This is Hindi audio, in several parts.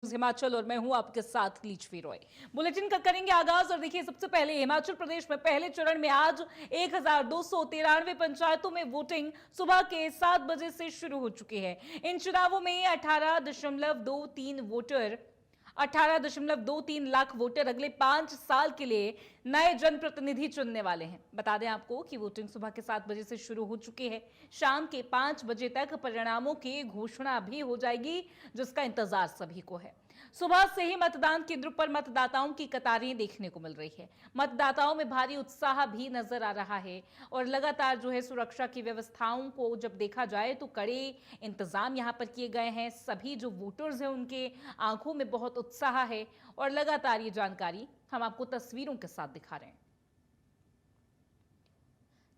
हिमाचल और मैं हूं आपके साथ लीचवी रॉय। बुलेटिन का करेंगे आगाज और देखिए सबसे पहले हिमाचल प्रदेश में पहले चरण में आज 1293 पंचायतों में वोटिंग सुबह के 7 बजे से शुरू हो चुकी है। इन चुनावों में 18.23 लाख वोटर अगले 5 साल के लिए नए जनप्रतिनिधि चुनने वाले हैं। बता दें आपको कि वोटिंग सुबह के 7 बजे से शुरू हो चुकी है। शाम के 5 बजे तक परिणामों की घोषणा भी हो जाएगी, जिसका इंतजार सभी को है। सुबह से ही मतदान केंद्रों पर मतदाताओं की कतारें देखने को मिल रही है। मतदाताओं में भारी उत्साह भी नजर आ रहा है और लगातार जो है सुरक्षा की व्यवस्थाओं को जब देखा जाए तो कड़े इंतजाम यहां पर किए गए हैं। सभी जो वोटर्स हैं उनके आंखों में बहुत उत्साह है और लगातार ये जानकारी हम आपको तस्वीरों के साथ दिखा रहे हैं।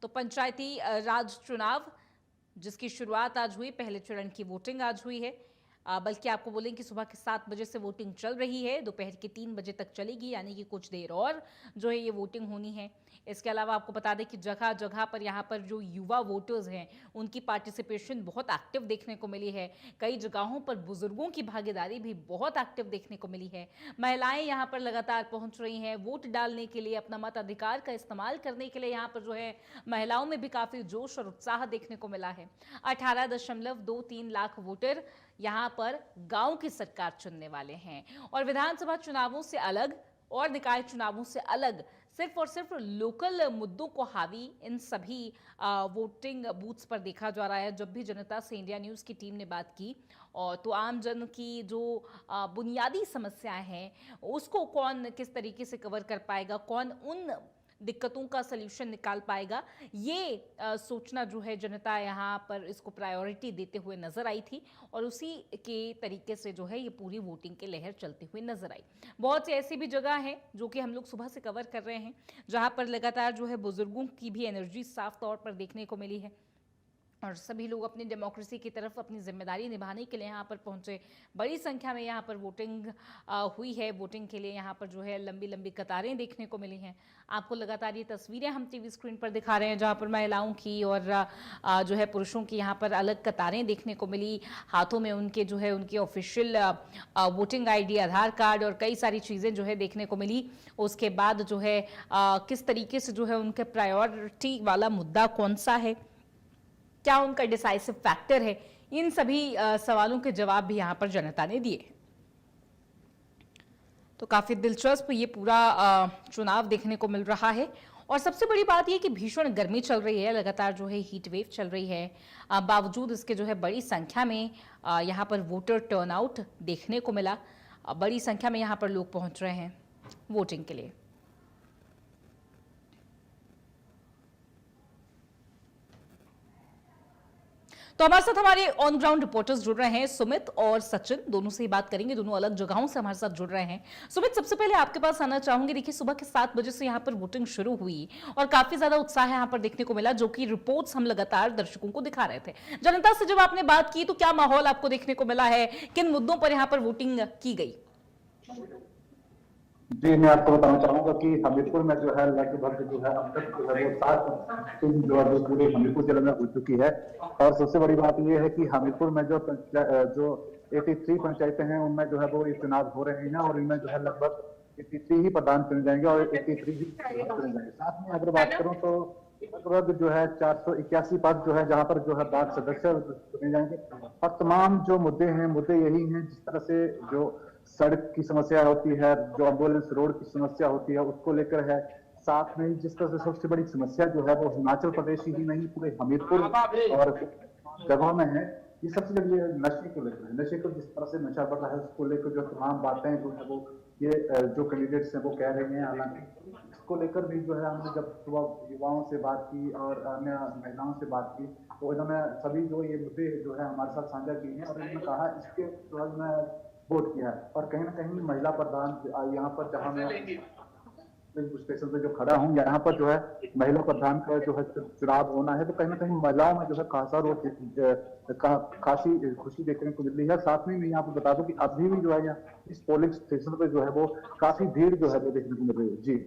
तो पंचायती राज चुनाव जिसकी शुरुआत आज हुई, पहले चरण की वोटिंग आज हुई है। बल्कि आपको बोलें कि सुबह के 7 बजे से वोटिंग चल रही है, दोपहर के 3 बजे तक चलेगी, यानी कि कुछ देर और जो है ये वोटिंग होनी है। इसके अलावा आपको बता दें कि जगह जगह पर यहाँ पर जो युवा वोटर्स हैं उनकी पार्टिसिपेशन बहुत एक्टिव देखने को मिली है। कई जगहों पर बुजुर्गों की भागीदारी भी बहुत एक्टिव देखने को मिली है। महिलाएं यहाँ पर लगातार पहुंच रही हैं वोट डालने के लिए, अपना मताधिकार का इस्तेमाल करने के लिए। यहाँ पर जो है महिलाओं में भी काफी जोश और उत्साह देखने को मिला है। 18.23 लाख वोटर यहां पर गांव की सरकार चुनने वाले हैं और विधानसभा चुनावों से अलग और निकाय चुनावों से अलग सिर्फ और सिर्फ लोकल मुद्दों को हावी इन सभी वोटिंग बूथ्स पर देखा जा रहा है। जब भी जनता से इंडिया न्यूज़ की टीम ने बात की और तो आम जन की जो बुनियादी समस्याएं हैं उसको कौन किस तरीके से कवर कर पाएगा, कौन उन दिक्कतों का सलूशन निकाल पाएगा, ये सोचना जो है जनता यहाँ पर इसको प्रायोरिटी देते हुए नजर आई थी और उसी के तरीके से जो है ये पूरी वोटिंग की लहर चलती हुई नजर आई। बहुत सी ऐसी भी जगह हैं जो कि हम लोग सुबह से कवर कर रहे हैं जहाँ पर लगातार जो है बुजुर्गों की भी एनर्जी साफ तौर पर देखने को मिली है और सभी लोग अपनी डेमोक्रेसी की तरफ अपनी जिम्मेदारी निभाने के लिए यहाँ पर पहुंचे। बड़ी संख्या में यहाँ पर वोटिंग हुई है। वोटिंग के लिए यहाँ पर जो है लंबी लंबी कतारें देखने को मिली हैं। आपको लगातार ये तस्वीरें हम टीवी स्क्रीन पर दिखा रहे हैं जहाँ पर महिलाओं की और जो है पुरुषों की यहाँ पर अलग कतारें देखने को मिली। हाथों में उनके जो है उनकी ऑफिशियल वोटिंग ID, आधार कार्ड और कई सारी चीज़ें जो है देखने को मिली। उसके बाद जो है किस तरीके से जो है उनके प्रायोरिटी वाला मुद्दा कौन सा है, क्या उनका डिसाइसिव फैक्टर है, इन सभी सवालों के जवाब भी यहां पर जनता ने दिए। तो काफी दिलचस्प ये पूरा चुनाव देखने को मिल रहा है और सबसे बड़ी बात ये कि भीषण गर्मी चल रही है, लगातार जो है हीट वेव चल रही है। बावजूद इसके जो है बड़ी संख्या में यहाँ पर वोटर टर्नआउट देखने को मिला। बड़ी संख्या में यहाँ पर लोग पहुंच रहे हैं वोटिंग के लिए। तो हमारे साथ हमारे ऑन ग्राउंड रिपोर्टर्स जुड़ रहे हैं, सुमित और सचिन, दोनों से ही बात करेंगे। दोनों अलग जगहों से हमारे साथ जुड़ रहे हैं। सुमित, सबसे पहले आपके पास आना चाहूंगी। देखिए सुबह के 7 बजे से यहाँ पर वोटिंग शुरू हुई और काफी ज्यादा उत्साह यहाँ पर देखने को मिला, जो कि रिपोर्ट्स हम लगातार दर्शकों को दिखा रहे थे। जनता से जब आपने बात की तो क्या माहौल आपको देखने को मिला है, किन मुद्दों पर यहाँ पर वोटिंग की गई? जी, मैं आपको बताना चाहूंगा कि हमीरपुर में जो है लगभग जो है अब तक जो है वो 7 टीम जो है पूरे हमीरपुर जिले में हो चुकी है। और सबसे बड़ी बात ये है कि हमीरपुर में जो 83 पंचायतें हैं उनमें जो है वो ये चुनाव हो रहे हैं और इनमें जो है लगभग 83 ही प्रधान चुने जाएंगे और 83 ही चुने जाएंगे। साथ में अगर बात करूँ तो लगभग जो है 481 पद जो है जहाँ पर जो है 12 सदस्य चुने जाएंगे और तमाम जो मुद्दे यही हैं। जिस तरह से जो सड़क की समस्या होती है, जो एम्बुलेंस रोड की समस्या होती है उसको लेकर है। साथ में जिस तरह से सबसे बड़ी समस्या जो है वो हिमाचल प्रदेश ही नहीं पूरे हमीरपुर और जगहों में है। ये सबसे बड़ी नशे को लेकर है। नशे को जिस तरह से नशा बढ़ रहा है उसको लेकर जो तमाम बातें जो है वो ये जो कैंडिडेट्स हैं वो कह रहे हैं। हालांकि इसको लेकर भी जो है हमने जब सुबह युवाओं से बात की और अन्य महिलाओं से बात की तो इन्होंने सभी जो ये मुद्दे जो है हमारे साथ साझा किए हैं और इन्होंने कहा इसके जो है मैं वोट किया है। और कहीं ना कहीं महिला प्रधान यहाँ पर जहाँ मैं स्टेशन पे जो खड़ा हूँ यहाँ पर जो है महिला प्रधान का जो है चुनाव होना है तो कहीं ना कहीं महिलाओं में जो है खासी खुशी देखने को मिल रही है। साथ में मैं यहाँ पर बता दूं कि अभी भी जो है यहाँ इस पोलिंग स्टेशन पे जो है वो काफी भीड़ जो है वो देखने को मिल रही है। जी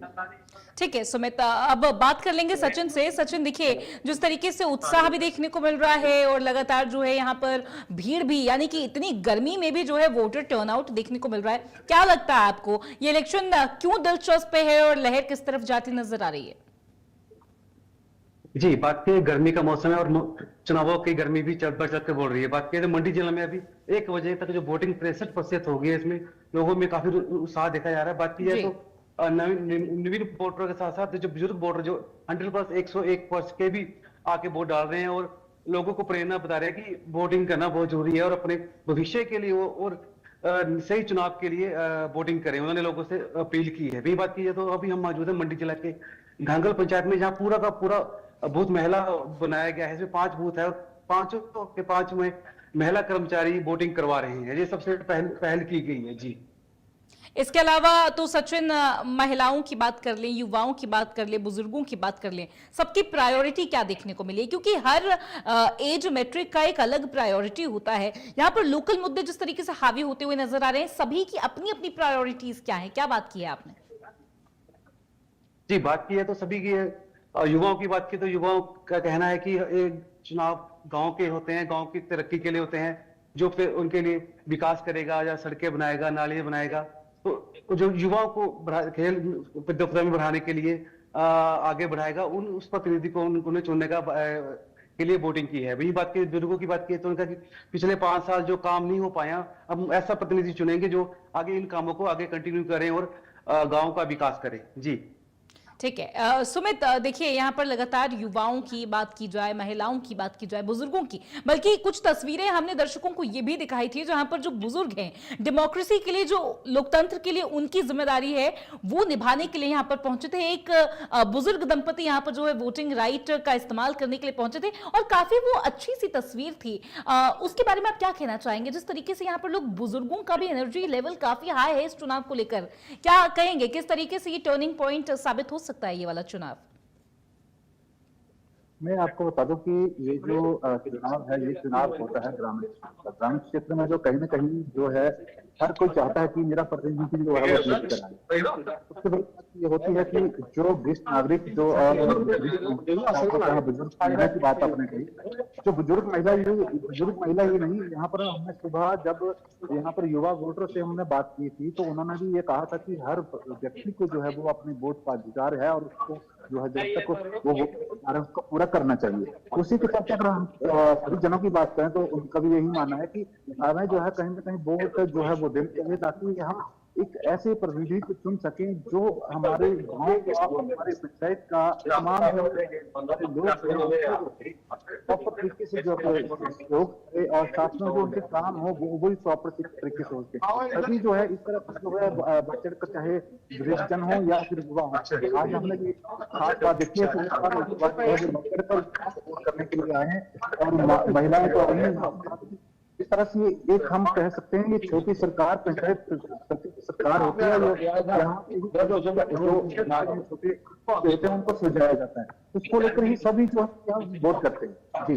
ठीक है सुमित, अब बात कर लेंगे सचिन से। सचिन देखिए, जिस तरीके से उत्साह भी देखने को मिल रहा है और लगातार जो है यहाँ पर भीड़ भी, यानी कि इतनी गर्मी में भी जो है वोटर टर्नआउट देखने को मिल रहा है, क्या लगता है आपको ये इलेक्शन क्यों दिलचस्प है और लहर किस तरफ जाती नजर आ रही है? जी, बात की गर्मी का मौसम है और चुनावों की गर्मी भी बढ़ चढ़ के बोल रही है। बात की तो मंडी जिले में अभी 1 बजे तक जो वोटिंग 63% हो गई है, इसमें लोगों में काफी उत्साह देखा जा रहा है। बात की जाए तो नवीन वोटरों के साथ साथ जो बुजुर्ग वोटर जो 100+ 101 वर्ष के भी आके वोट डाल रहे हैं और लोगों को प्रेरणा बता रहे हैं कि वोटिंग करना बहुत जरूरी है और अपने भविष्य के लिए और सही चुनाव के लिए वोटिंग करें। उन्होंने लोगों से अपील की है। भी बात की जाए तो अभी हम मौजूद है मंडी जिला के घांगल पंचायत में, जहाँ पूरा का पूरा बूथ महिला बनाया गया है। इसमें 5 बूथ है और 5 के 5 में महिला कर्मचारी वोटिंग करवा रहे हैं। ये सबसे पहल की गई है। जी, इसके अलावा तो सचिन, महिलाओं की बात कर लें, युवाओं की बात कर लें, बुजुर्गों की बात कर लें, सबकी प्रायोरिटी क्या देखने को मिली? क्योंकि हर एज मैट्रिक का एक अलग प्रायोरिटी होता है। यहाँ पर लोकल मुद्दे जिस तरीके से हावी होते हुए नजर आ रहे हैं, सभी की अपनी अपनी प्रायोरिटीज क्या है? क्या बात की है आपने? जी, बात की है तो सभी की, युवाओं की बात की तो युवाओं का कहना है कि एक चुनाव गांव के होते हैं, गांव की तरक्की के लिए होते हैं, जो फिर उनके लिए विकास करेगा या सड़कें बनाएगा, नाले बनाएगा। तो जो युवाओं को खेल प्रतियोगिता में बढ़ाने के लिए आगे बढ़ाएगा, उस प्रतिनिधि को उन्हें चुनने का के लिए वोटिंग की है। वही बात की बुजुर्गों की बात की तो उनका कि पिछले 5 साल जो काम नहीं हो पाया, अब ऐसा प्रतिनिधि चुनेंगे जो आगे इन कामों को आगे कंटिन्यू करें और गांव का विकास करें। जी, ठीक है सुमित, देखिए यहाँ पर लगातार युवाओं की बात की जाए, महिलाओं की बात की जाए, बुजुर्गों की, बल्कि कुछ तस्वीरें हमने दर्शकों को ये भी दिखाई थी जहां पर जो बुजुर्ग हैं, डेमोक्रेसी के लिए, जो लोकतंत्र के लिए उनकी जिम्मेदारी है, वो निभाने के लिए यहाँ पर पहुंचे थे। एक बुजुर्ग दंपति यहाँ पर जो है वोटिंग राइट का इस्तेमाल करने के लिए पहुंचे थे और काफी वो अच्छी सी तस्वीर थी। उसके बारे में आप क्या कहना चाहेंगे? जिस तरीके से यहाँ पर लोग, बुजुर्गों का भी एनर्जी लेवल काफी हाई है इस चुनाव को लेकर, क्या कहेंगे किस तरीके से ये टर्निंग पॉइंट साबित हो सकता है ये वाला चुनाव? मैं आपको बता दूं कि ये जो चुनाव है, ये चुनाव होता है ग्रामीण क्षेत्र में, जो कहीं ना कहीं जो है हर कोई चाहता है कि मेरा प्रतिनिधि जो है वो जीत कर आए। सबसे बड़ी बात ये होती है कि जो वरिष्ठ नागरिक जो बुजुर्ग महिला की बात आपने कही, जो बुजुर्ग महिला ही नहीं, यहाँ पर हमने सुबह जब यहाँ पर युवा वोटर से हमने बात की थी तो उन्होंने भी ये कहा था कि हर व्यक्ति को जो है वो अपने वोट का अधिकार है और उसको जो है जब तक वो उसको पूरा करना चाहिए। उसी के साथ अगर हम सभी जनों की बात करें तो उनका भी यही मानना है कि हमें जो है कहीं ना कहीं वोट जो है वो देना चाहिए, ताकि हम एक ऐसे प्रतिनिधि को चुन सकें जो हमारे गांव का, हमारे पंचायत का तमाम लोग प्रॉपर तरीके से जो सहयोग करे और साथ में जो उनके काम हो वो भी प्रॉपर तरीके से होते हैं। तभी जो है इस तरह जो है बढ़ कर, चाहे वृद्धजन हो या फिर युवा हो। आज हमने खास बात देखी है करने के लिए आए हैं और महिलाएं तो इस तरह से एक हम कह सकते हैं कि छोटी सरकार, पंचायत सरकार होती है, जो छोटे होते हैं उनको सुलझाया जाता है, उसको लेकर ही सभी जो है वोट करते हैं। जी,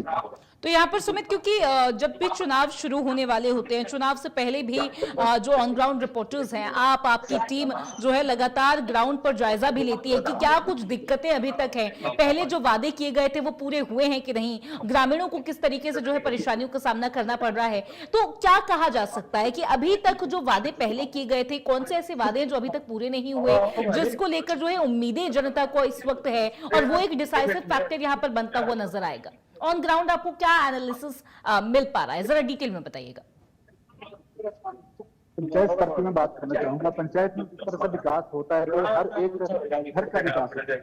तो यहाँ पर सुमित, क्योंकि जब भी चुनाव शुरू होने वाले होते हैं, चुनाव से पहले भी जो ऑन ग्राउंड रिपोर्टर्स हैं, आपकी टीम जो है लगातार ग्राउंड पर जायजा भी लेती है कि क्या कुछ दिक्कतें अभी तक हैं, पहले जो वादे किए गए थे वो पूरे हुए हैं कि नहीं, ग्रामीणों को किस तरीके से जो है परेशानियों का सामना करना पड़ रहा है। तो क्या कहा जा सकता है कि अभी तक जो वादे पहले किए गए थे, कौन से ऐसे वादे हैं जो अभी तक पूरे नहीं हुए, जिसको लेकर जो है उम्मीदें जनता को इस वक्त है और वो एक डिसाइसिव फैक्टर यहाँ पर बनता हुआ नजर आएगा? ऑन ग्राउंड आपको क्या एनालिसिस मिल पा रहा है, जरा डिटेल में बताइएगा। पंचायत स्तर की मैं बात करना चाहूंगा। पंचायत में जिस तरह से विकास होता है तो हर एक घर का विकास होता है,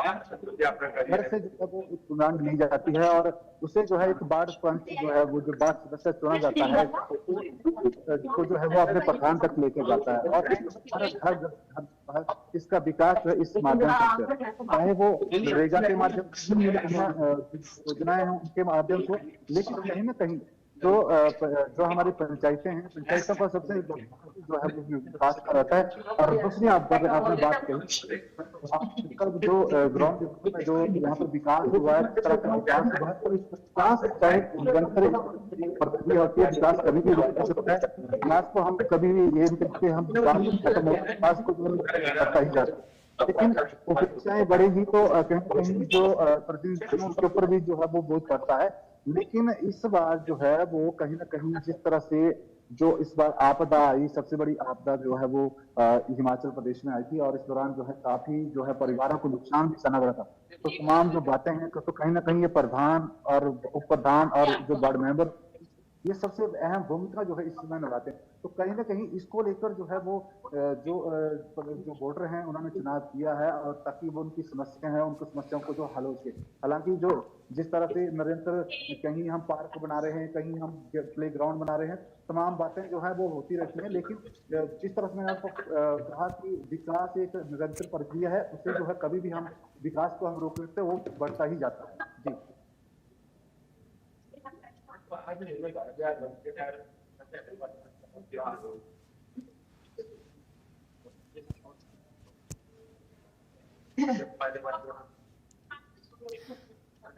घर से जो है वो चुनाव ली जाती है और उसे जो है एक वार्ड पंच जो है वो जो वार्ड सदस्य चुना जाता है तो जो है वो अपने प्रधान तक लेके जाता है और इसका विकास जो है इस माध्यम से, चाहे वो नरेगा के माध्यम से योजनाएं हैं उनके माध्यम से, लेकिन कहीं ना कहीं जो हमारी पंचायतें हैं, पंचायतों का सबसे जो है विकास का रहता है। और दूसरी आपने बात कही जो ग्राउंड में जो यहाँ पर विकास हुआ है, तरह का विकास हुआ है, विकास चाहे प्रक्रिया होती है, विकास कभी भी हो सकता है। विकास को हम कभी भी ये नहीं करते, हम विकास को करता ही जाते हैं। लेकिन उपेक्षाएं बढ़ेगी तो कहीं ना कहीं जो प्रतिनिधित्व उसके ऊपर भी जो है वो बोझ पड़ता है। लेकिन इस बार जो है वो कहीं ना कहीं जिस तरह से जो इस बार आपदा आई, सबसे बड़ी आपदा जो है वो हिमाचल प्रदेश में आई थी और इस दौरान जो है काफी जो है परिवारों को नुकसान भी सहना पड़ा था। तो तमाम जो बातें हैं तो कहीं ना कहीं ये प्रधान और उप प्रधान और जो बोर्ड मेंबर, ये सबसे अहम भूमिका जो है इस समय निभाते हैं। तो कहीं ना कहीं इसको लेकर जो है वो जो वोटर हैं उन्होंने चुनाव किया है और ताकि वो उनकी समस्या है, उनकी समस्याओं को जो हल हो सके। हालांकि जो जिस तरह से निरंतर कहीं हम पार्क बना रहे हैं, कहीं हम प्ले ग्राउंड बना रहे हैं, तमाम बातें जो है वो होती रहती हैं, लेकिन जिस तरह से मैंने आपको कहा कि विकास एक निरंतर प्रक्रिया है, उसे जो है कभी भी हम विकास को हम रोक सकते, वो बढ़ता ही जाता है। जी।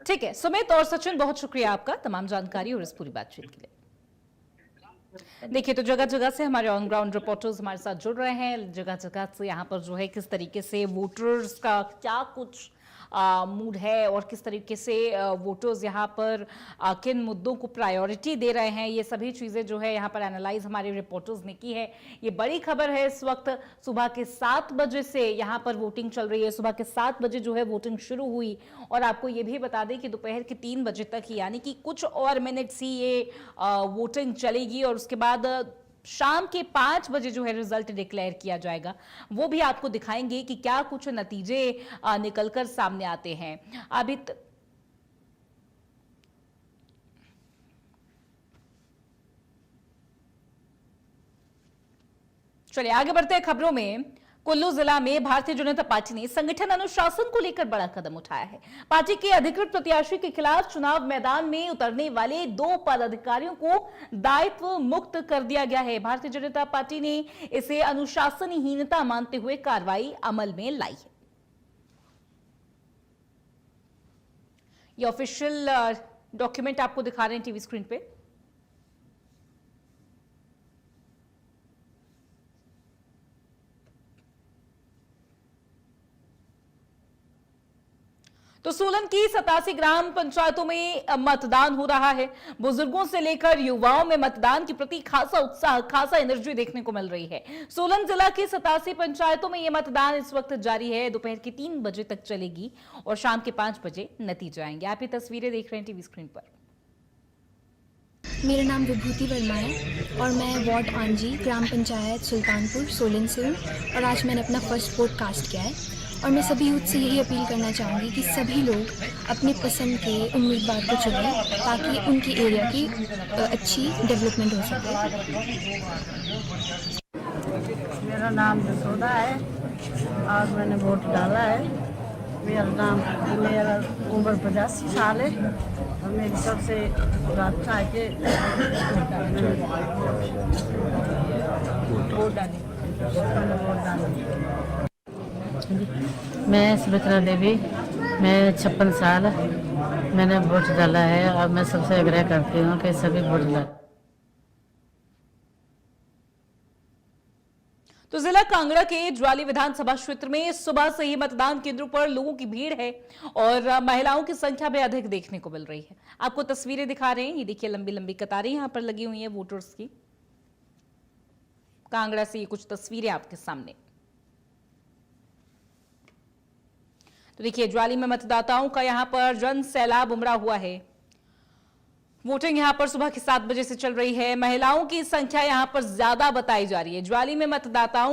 ठीक है सुमित और सचिन, बहुत शुक्रिया आपका तमाम जानकारी और इस पूरी बातचीत के लिए। देखिए तो जगह जगह से हमारे ऑन ग्राउंड रिपोर्टर्स हमारे साथ जुड़ रहे हैं, जगह जगह से यहाँ पर जो है किस तरीके से वोटर्स का क्या कुछ मूड है और किस तरीके से वोटर्स यहाँ पर किन मुद्दों को प्रायोरिटी दे रहे हैं, ये सभी चीज़ें जो है यहाँ पर एनालाइज हमारे रिपोर्टर्स ने की है। ये बड़ी खबर है, इस वक्त सुबह के 7 बजे से यहाँ पर वोटिंग चल रही है। सुबह के 7 बजे जो है वोटिंग शुरू हुई और आपको ये भी बता दें कि दोपहर के 3 बजे तक ही, यानी कि कुछ और मिनट्स ही ये वोटिंग चलेगी और उसके बाद शाम के 5 बजे जो है रिजल्ट डिक्लेयर किया जाएगा। वो भी आपको दिखाएंगे कि क्या कुछ नतीजे निकलकर सामने आते हैं। अभी चलिए आगे बढ़ते हैं खबरों में। कुल्लू जिला में भारतीय जनता पार्टी ने संगठन अनुशासन को लेकर बड़ा कदम उठाया है। पार्टी के अधिकृत प्रत्याशी के खिलाफ चुनाव मैदान में उतरने वाले 2 पदाधिकारियों को दायित्व मुक्त कर दिया गया है। भारतीय जनता पार्टी ने इसे अनुशासनहीनता मानते हुए कार्रवाई अमल में लाई है। ये ऑफिशियल डॉक्यूमेंट आपको दिखा रहे हैं टीवी स्क्रीन पे। तो सोलन की 87 ग्राम पंचायतों में मतदान हो रहा है। बुजुर्गों से लेकर युवाओं में मतदान के प्रति खासा उत्साह, खासा एनर्जी देखने को मिल रही है। सोलन जिला की 87 पंचायतों में यह मतदान इस वक्त जारी है। दोपहर के 3 बजे तक चलेगी और शाम के 5 बजे नतीजे आएंगे। आप ये तस्वीरें देख रहे हैं टीवी स्क्रीन पर। मेरा नाम विभूति वर्मा है और मैं वार्ड आंजी ग्राम पंचायत सुल्तानपुर सोलन से हूँ और आज मैंने अपना फर्स्ट वोट कास्ट किया है। और मैं सभी यूथ से यही अपील करना चाहूँगी कि सभी लोग अपने पसंद के उम्मीदवार को चुनें ताकि उनकी एरिया की अच्छी डेवलपमेंट हो सके। मेरा नाम जसोदा है और मैंने वोट डाला है। मेरा उम्र 85 साल है और मेरी सबसे अच्छा है कि वोट डाली। मैं सुमित्रा देवी, मैं 56 साल, मैंने वोट डाला है और मैं सबसे आग्रह करती हूँ कि सभी वोट डालें। तो जिला कांगड़ा के ज्वाली विधानसभा क्षेत्र में सुबह से ही मतदान केंद्रों पर लोगों की भीड़ है और महिलाओं की संख्या भी अधिक देखने को मिल रही है। आपको तस्वीरें दिखा रहे हैं, ये देखिए लंबी लंबी कतारें यहाँ पर लगी हुई हैं वोटर्स की। कांगड़ा से ये कुछ तस्वीरें आपके सामने। तो देखिए ज्वाली में मतदाताओं का यहां पर जन सैलाब उमड़ा हुआ है। वोटिंग यहां पर सुबह के 7 बजे से चल रही है। महिलाओं की संख्या यहां पर ज्यादा बताई जा रही है। ज्वाली में मतदाताओं